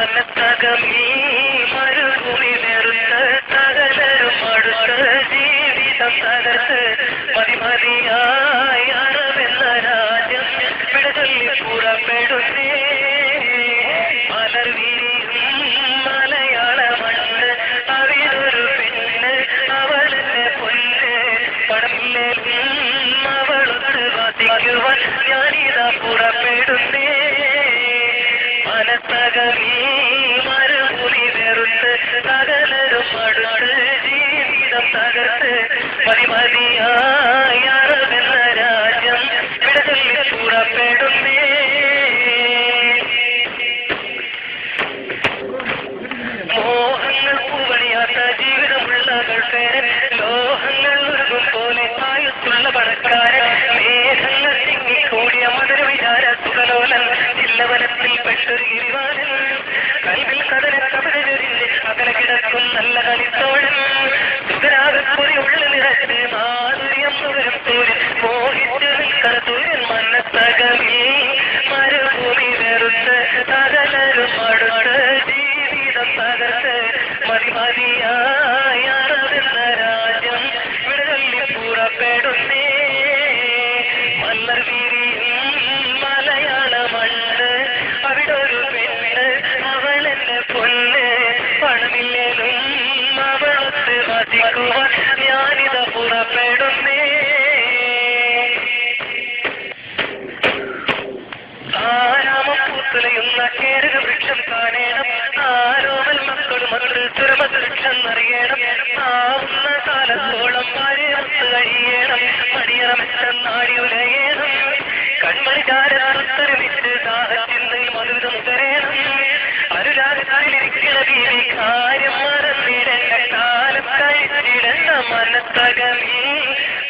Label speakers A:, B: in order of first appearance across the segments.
A: മനസ്സകമീ മരുഭൂമി വെറുത്ത് സകലരും അടുത്ത് ജീവിതം തകർത്ത് മതിമതിയായി അറവെന്ന രാജ്യം വിടചൊല്ലി പുറപ്പെടുന്നേ. മലർ വിരിയും മലയാള മണ്ണ് അവിടൊരു പെണ്ണ് അവളെന്നെ പൊന്ന് പടമില്ലേലും അവളൊത്ത് വാസിക്കുവാൻ ഞാനിതാ പുറപ്പെടുന്നേ. മനസ്സകമീ മരുഭൂമി വെറുത്ത് സകലരും അടുത്ത് ജീവിതം തകർത്ത് മതിമതിയായി അറവെന്ന രാജ്യം വിടചൊല്ലി പുറപ്പെടുന്നേ. മോഹങ്ങൾ പൂവണിയാത്ത ജീവിതമുള്ള ഗൾഫേരൻ ലോഹങ്ങൾ ഉരുകും പോലെ ആയുസ്സുള്ള പണക്കാരൻ മേഘങ്ങൾ തിങ്ങിക്കൂടിയ മധുര വിചാര സുഖലോലൻ ജില്ലവനത്തിൽ പെട്ടൊരു ഗിരിവാലൻ കൽവിൽ കടല കപടരിന്റെ അകല കിടക്കും നല്ല കളിത്തോഴൻ സുഖരാഗപ്പൊരി ഉള്ളിൽ നിറച്ച് മാധുര്യം നുകരും സൂര്യൻ മോഹിച്ചു നിൽക്കണ സൂര്യൻ. മനസ്സകമീ മരുഭൂമി വെറുത്ത് സകലരും അടുത്ത് ജീവിതം തകർത്ത് മതിമതിയായി അറവെന്ന രാജ്യം വിടചൊല്ലി പുറപ്പെടുന്നേ. മല്ലർ വിരിയും മലയാള മണ്ണ് അവിടൊരു പെണ്ണ് അവളെന്നെ പൊന്ന് പണമില്ലേലും അവളൊത്ത് വസിക്കുവാൻ ഞാനിത പുറപ്പെടുന്നേ. ആരാമം പൂത്തുലയുന്ന കേരക വൃക്ഷം കാണേണം ആരോമൽ മക്കളും മക്കൾ സുരമവൃക്ഷം അറിയണം. ആവുന്ന കാലത്തോളം ഭാര്യമത്ത് കഴിയണം മടിയറമെന്നാടി ഉലയേണം കൺമണികാരൊരുമിച്ച് ദാഹചിന്തയിൽ മധുരം തരേണം. അനുരാഗത്തിലിരിക്കണ ബീവി കാര്യം മറന്നിടേണ്ട കാലം കഴിച്ചിടേണ്ട. മനസ്സകമീ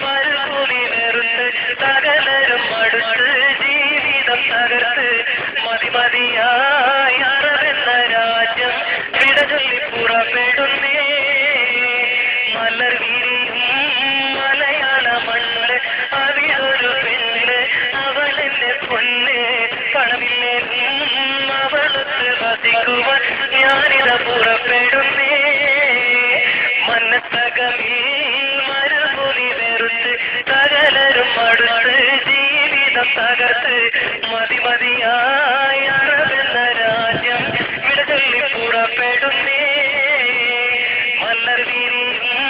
A: മരുഭൂമി വെറുത്ത് സകലരും അടുത്ത് ജീവിതം തകർത്ത് മതിമതിയായി അറവെന്ന രാജ്യം വിടചൊല്ലി പുറപ്പെടുന്നേ. മലർ വിരിയും മലയാള മണ്ണ് അവിടൊരു പെണ്ണ് അവളെന്നെ പൊന്ന് പണമില്ലേലും അവളൊത്ത് വസിക്കുവാൻ ഞാനിത പുറപ്പെടുന്നേ. മനസ്സകമീ മരുഭൂമി വെറുത്ത് സകലരും അടുത്ത് ജീവിതം തകർത്ത് മതിമതിയായി അറവെന്ന രാജ്യം വിടചൊല്ലി പുറപ്പെടുന്നേ. മല്ലർ വിരിയും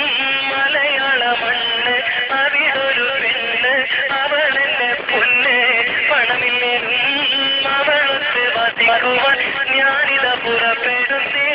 A: മലയാള മണ്ണ് അവിടൊരു പെണ്ണ് അവളെന്നെ പൊന്ന് പണമില്ലേലും അവളൊത്ത് വസിക്കുവാൻ ഞാനിത പുറപ്പെടുന്നേ.